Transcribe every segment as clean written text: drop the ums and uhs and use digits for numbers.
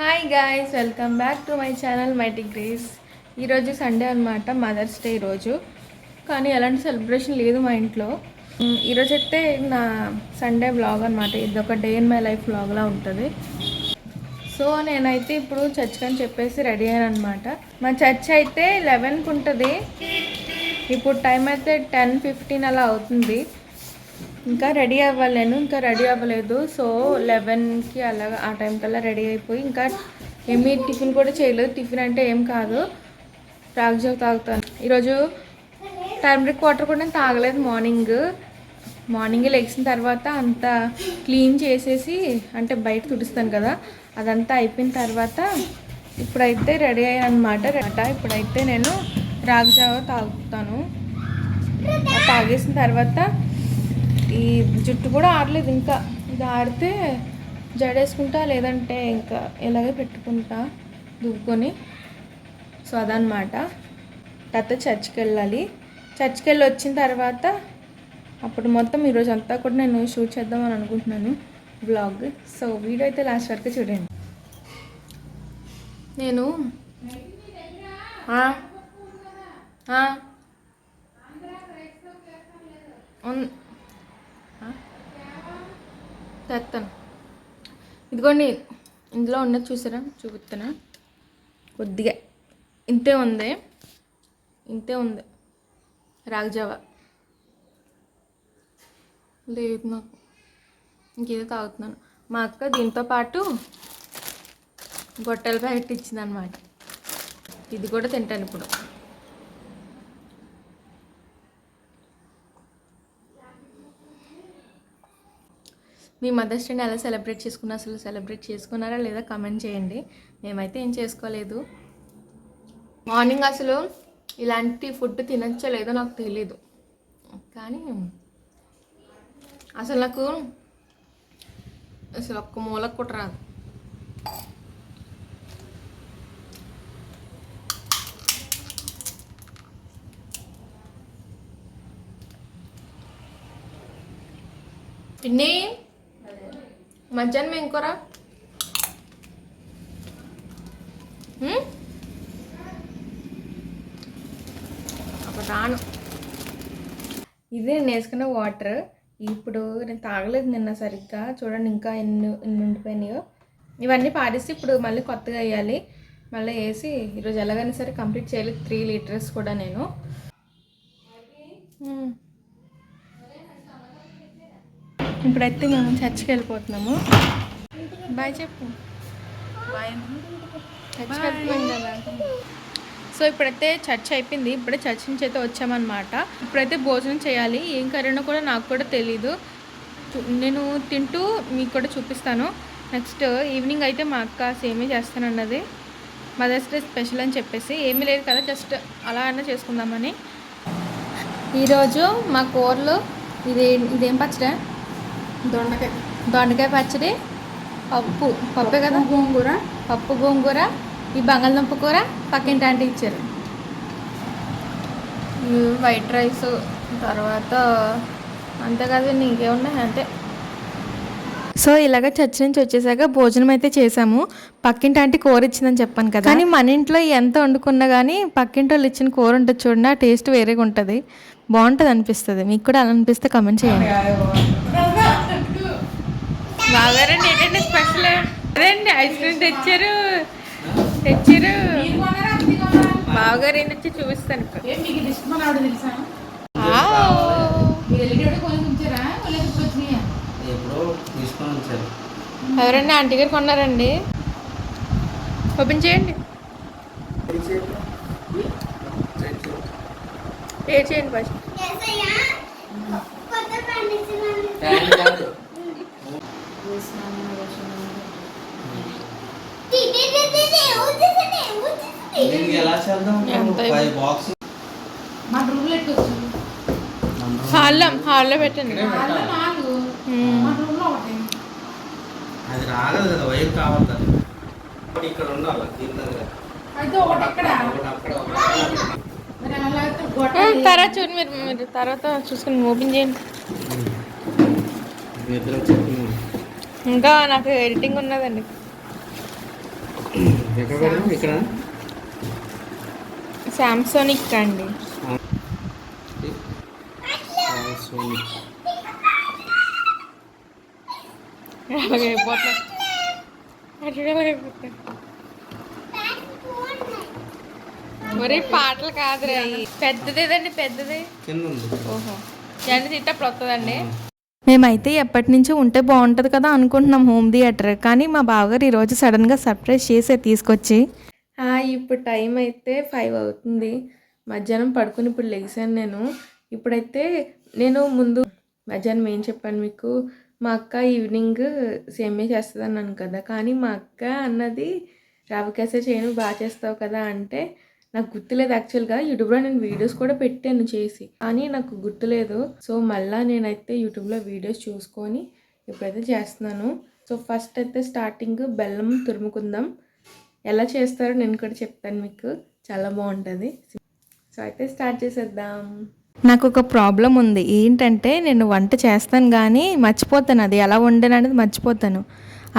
Hi guys, welcome back to my channel mighty grace. ఈరోజు Sunday అనమాట, mothers day రోజు. కానీ ఎలాంటి సెలబ్రేషన్ లేదు మా ఇంట్లో. ఈరోజు అయితే నా సండే వ్లాగ్ అనమాట. ఇది ఒక డే ఇన్ మై లైఫ్ వ్లాగ్లా ఉంటుంది. సో నేనైతే ఇప్పుడు చర్చ్కి అని చెప్పేసి రెడీ అయ్యాను అనమాట. మా చర్చ్ అయితే 11కి ఉంటుంది. ఇప్పుడు టైం అయితే 10:15 అలా అవుతుంది. ఇంకా రెడీ అవ్వాలి, నేను ఇంకా రెడీ అవ్వలేదు. సో 11కి అలా ఆ టైం కల్లా రెడీ అయిపోయి ఇంకా ఏమీ టిఫిన్ కూడా చేయలేదు. టిఫిన్ అంటే ఏం కాదు, రాగి తాగుతాను. ఈరోజు టర్మరిక్ వాటర్ కూడా నేను తాగలేదు. మార్నింగ్ లెగ్సిన తర్వాత అంతా క్లీన్ చేసేసి, అంటే బయట తుడుస్తాను కదా, అదంతా అయిపోయిన తర్వాత ఇప్పుడైతే రెడీ అయ్యాను అనమాట. ఇప్పుడైతే నేను రాగి జావ తాగుతాను. తాగేసిన తర్వాత ఈ జుట్టు కూడా ఆడలేదు, ఇంకా ఇది ఆడితే జడేసుకుంటా, లేదంటే ఇంకా ఇలాగే పెట్టుకుంటా దువ్వుకొని. సో అదనమాట. తర్వాత చర్చ్కి వెళ్ళాలి. చర్చ్కి వెళ్ళి వచ్చిన తర్వాత అప్పుడు మొత్తం ఈరోజు అంతా కూడా నేను షూట్ చేద్దామని అనుకుంటున్నాను బ్లాగ్. సో వీడియో అయితే లాస్ట్ వరకు చూడండి. నేను తెస్తాను. ఇదిగోండి, ఇందులో ఉన్నది చూసారా, చూపిస్తాను. కొద్దిగా ఇంతే ఉంది రాగజావ. లేదు నాకు, ఇంకేదో తాగుతున్నాను. మా అక్క దీంతో పాటు గొట్టెల ప్యాకెట్ ఇచ్చింది అనమాట. ఇది కూడా తింటాను ఇప్పుడు. మీ మదర్స్ డేని ఎలా సెలబ్రేట్ చేసుకున్నా, అసలు సెలబ్రేట్ చేసుకున్నారా లేదా కామెంట్ చేయండి. మేమైతే ఏం చేసుకోలేదు. మార్నింగ్ అసలు ఇలాంటి ఫుడ్ తినచ్చో లేదో నాకు తెలీదు, కానీ అసలు నాకు ఒక్క మూలకు కూడా రాదు. పిన్ని, మధ్యాహ్నం ఏం కూర? అప్పుడు రాను. ఇది నేను వేసుకున్న వాటర్. ఇప్పుడు నేను తాగలేదు నిన్న సరిగ్గా. చూడండి ఇంకా ఎన్ని ఉండిపోయినాయో. ఇవన్నీ పాడేసి ఇప్పుడు మళ్ళీ కొత్తగా వేయాలి. మళ్ళీ వేసి ఈరోజు ఎలాగైనా సరే కంప్లీట్ చేయాలి. 3 లీటర్స్ కూడా నేను. ఇప్పుడైతే మేము చర్చ్కి వెళ్ళిపోతున్నాము. బాయ్ చెప్పు. బాయ్. చర్చ్కి వెళ్ళిపోయింది కదా. సో ఇప్పుడైతే చర్చ్ అయిపోయింది. ఇప్పుడే చర్చ్ నుంచి అయితే వచ్చామన్నమాట. ఇప్పుడైతే భోజనం చేయాలి. ఏం కర్రీనో కూడా నాకు కూడా తెలీదు. నేను తింటూ మీకు కూడా చూపిస్తాను. నెక్స్ట్ ఈవినింగ్ అయితే మా అక్క సేమే చేస్తానన్నది. మదర్స్ డే స్పెషల్ అని చెప్పేసి. ఏమీ లేదు కదా, జస్ట్ అలా అయినా చేసుకుందామని. ఈరోజు మా కూరలు ఇదేం పచ్చడి? దొండకాయ పచ్చడి, పప్పే కదా, పప్పు గోంగూర, ఈ బంగాళదుంప కూర పక్కింటి ఆంటీ ఇచ్చారు. వైట్ రైస్, తర్వాత అంతే కదా, ఇంకేమున్నాయి అంతే. సో ఇలాగ చర్చ్ నుంచి వచ్చేసాక భోజనం అయితే చేసాము. పక్కింటి ఆంటీ కూర ఇచ్చిందని చెప్పాను కదా, కానీ మన ఇంట్లో ఎంత వండుకున్నా కానీ పక్కింటి వాళ్ళు ఇచ్చిన కూర ఉంటుంది చూడండి, ఆ టేస్ట్ వేరేగా ఉంటుంది, బాగుంటుంది అనిపిస్తుంది. మీకు కూడా అలా అనిపిస్తే కమెంట్ చేయండి. బాగారండి, ఏంటంటే స్పెషల్ అదేండి, ఐస్ క్రీమ్ తెచ్చారు. బావగారు ఏం వచ్చి చూపిస్తాను. ఎవరండి? ఆంటీ గారు కొన్నారండి. ఓపెన్ చేయండి, పే చేయండి ఫస్ట్. హాల్లో పెట్టండి. అది రాగదు కదా, వైర్ కావాలి కదా, ఇక్కడ ఉండాలి. తర్వాత చూడండి, మీరు తర్వాత చూసుకుని ఓపెన్ చేయండి. ఇంకా నాకు ఎడిటింగ్ ఉన్నదండి. ఎక్కడ పెడదాం? ఇక్కడ సామ్సోనిక్ అండి. సోనిక్. ఒరే పాటలు కాదురా అవి. పెద్దదేదండి, పెద్దది. కింద ఉంది. ఓహో, ఎంత తిట్టప్పుడు వస్తుందండి. మేమైతే ఎప్పటి నుంచో ఉంటే బాగుంటుంది కదా అనుకుంటున్నాం హోమ్ థియేటర్. కానీ మా బావగారు ఈరోజు సడన్గా సర్ప్రైజ్ చేసే తీసుకొచ్చి. ఇప్పుడు టైం అయితే 5 అవుతుంది. మధ్యాహ్నం పడుకుని ఇప్పుడు లెగిసాను నేను. ఇప్పుడైతే నేను ముందు మధ్యాహ్నం ఏం చెప్పాను మీకు, మా అక్క ఈవినింగ్ సేమియా చేస్తుంది అన్నాను కదా. కానీ మా అక్క అన్నది రవ్వ కేసరి చేయను బాగా చేస్తావు కదా అంటే నాకు గుర్తులేదు. యాక్చువల్గా యూట్యూబ్లో నేను వీడియోస్ కూడా పెట్టాను చేసి, కానీ నాకు గుర్తులేదు. సో మళ్ళీ నేనైతే యూట్యూబ్లో వీడియోస్ చూసుకొని ఇప్పుడైతే చేస్తున్నాను. సో ఫస్ట్ అయితే స్టార్టింగ్ బెల్లం తురుముకుందాం. ఎలా చేస్తారో నేను కూడా చెప్తాను మీకు, చాలా బాగుంటుంది. సో అయితే స్టార్ట్ చేసేద్దాం. నాకు ఒక ప్రాబ్లం ఉంది. ఏంటంటే నేను వంట చేస్తాను కానీ మర్చిపోతాను, అది ఎలా వండాను అనేది మర్చిపోతాను.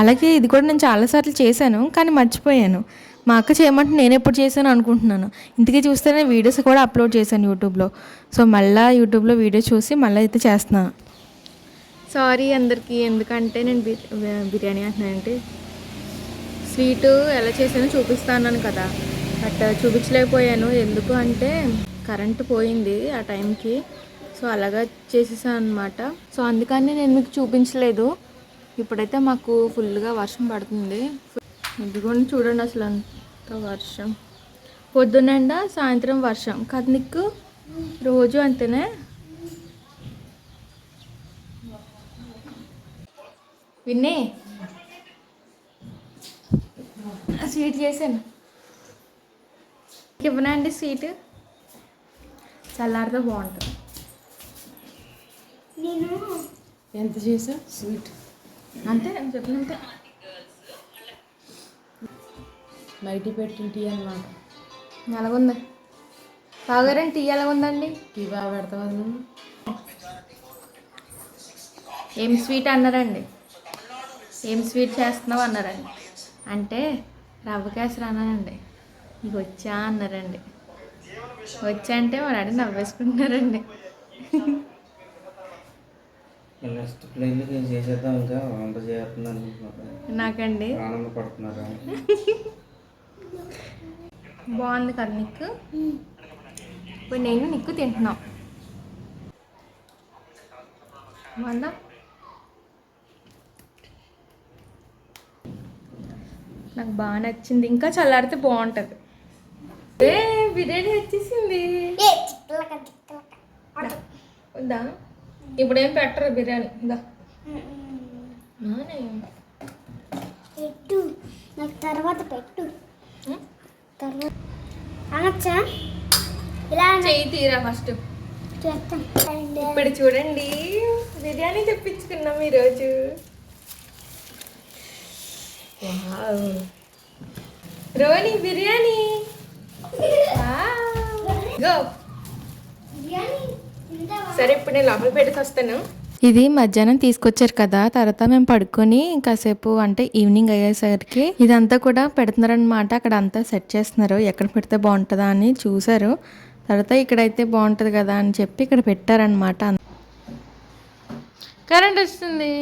అలాగే ఇది కూడా నేను చాలాసార్లు చేశాను కానీ మర్చిపోయాను. మా అక్క చేయమంటే నేను ఎప్పుడు చేశాను అనుకుంటున్నాను. ఇంటికి చూస్తే నేను వీడియోస్ కూడా అప్లోడ్ చేశాను యూట్యూబ్లో. సో మళ్ళీ యూట్యూబ్లో వీడియో చూసి మళ్ళీ అయితే చేస్తున్నాను. సారీ అందరికీ, ఎందుకంటే నేను బిర్యానీ అంటున్నానంటే స్వీటు ఎలా చేసానో చూపిస్తాను కదా, బట్ చూపించలేకపోయాను. ఎందుకు అంటే కరెంటు పోయింది ఆ టైంకి. సో అలాగా చేసేసాను అనమాట. సో అందుకని నేను మీకు చూపించలేదు. ఇప్పుడైతే మాకు ఫుల్గా వర్షం పడుతుంది. ఇదిగోండి చూడండి, అసలు అంత వర్షం. పొద్దునండ సాయంత్రం వర్షం కదా నీకు, రోజు అంతేనే. విన్నీ స్వీట్ చేశాను, ఇవ్వనా అండి స్వీట్? చల్లారితో బాగుంటుంది. నేను ఎంత చేసా స్వీట్ అంతే నేను చెప్పినంతే. బయట పెట్టిన టీ అన్నమాట. ఎలాగుంది బాగారండి? టీ ఎలాగుందండి? టీ బాగా పెడతావు. ఏం స్వీట్ అన్నారండి? ఏం స్వీట్ చేస్తున్నావు అన్నారండి. అంటే రవ్వ కేసరి అన్నానండి. నీకు వచ్చా అన్నారండి. వచ్చా అంటే మా డాడీ నవ్వేసుకుంటున్నారండి. నెక్స్ట్ ఎందుకు చేసేద్దాం, ఇంకా వంట చేస్తుంది అనుకుంటున్నారు నాకండి. ఆనందపడుతున్నారా? బాగుంది కదా నీకు? ఇప్పుడు నేను నీకు తింటున్నాం బాగుందా? నాకు బాగా నచ్చింది. ఇంకా చల్లారితే బాగుంటుంది. బిర్యానీ వచ్చేసింది. వద్దా? ఇప్పుడు ఏం పెట్టరు బిర్యానీ. ఇదా పెట్టు, నాకు తర్వాత పెట్టు. తర్వాత అనొచ్చా? ఇలా చెయ్యి తీరా ఫస్ట్. చేస్తాం. ఇప్పుడు చూడండి, బిర్యానీ తెప్పించుకున్నాం ఈరోజు. రోని బిర్యానీ. గో. సరే ఇప్పుడు నేను లోపల పెట్టి వస్తాను. ఇది మధ్యాహ్నం తీసుకొచ్చారు కదా, తర్వాత మేము పడుకొని కాసేపు అంటే ఈవినింగ్ అయ్యేసరికి ఇదంతా కూడా పెడుతున్నారనమాట. అక్కడ అంతా సెట్ చేస్తున్నారు, ఎక్కడ పెడితే బాగుంటుందా అని చూసారు. తర్వాత ఇక్కడైతే బాగుంటుంది కదా అని చెప్పి ఇక్కడ పెట్టారనమాట. కరెంట్ వస్తుంది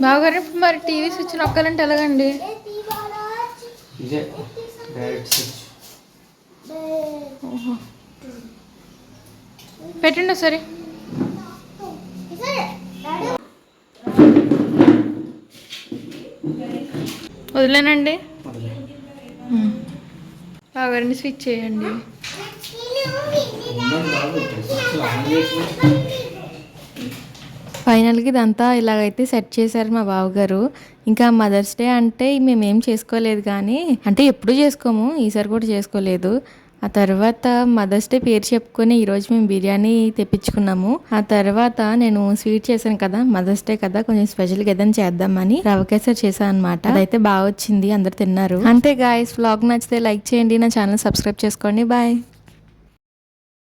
బావగారు. మరి టీవీ స్విచ్ నొక్కాలంటే ఎలాగండి? ఇదే డైరెక్ట్ స్విచ్. ఓహో, పెట్టండి సరే. వదిలేనండి. బావగారిని స్విచ్ చేయండి. ఫైనల్గా ఇదంతా ఇలాగైతే సెట్ చేశారు మా బావగారు. ఇంకా మదర్స్ డే అంటే మేమేం చేసుకోలేదు, కానీ అంటే ఎప్పుడూ చేసుకోము, ఈసారి కూడా చేసుకోలేదు. ఆ తర్వాత మదర్స్ డే పేరు చెప్పుకొని ఈరోజు మేము బిర్యానీ తెప్పించుకున్నాము. ఆ తర్వాత నేను స్వీట్ చేశాను కదా, మదర్స్ డే కదా, కొంచెం స్పెషల్గా ఏదైనా చేద్దామని రవ్వ కేసరి చేశాను అనమాట. అదైతే బాగా వచ్చింది, అందరు తిన్నారు. అంతే గాయ్స్, వ్లాగ్ నచ్చితే లైక్ చేయండి, నా ఛానల్ సబ్స్క్రైబ్ చేసుకోండి. బాయ్.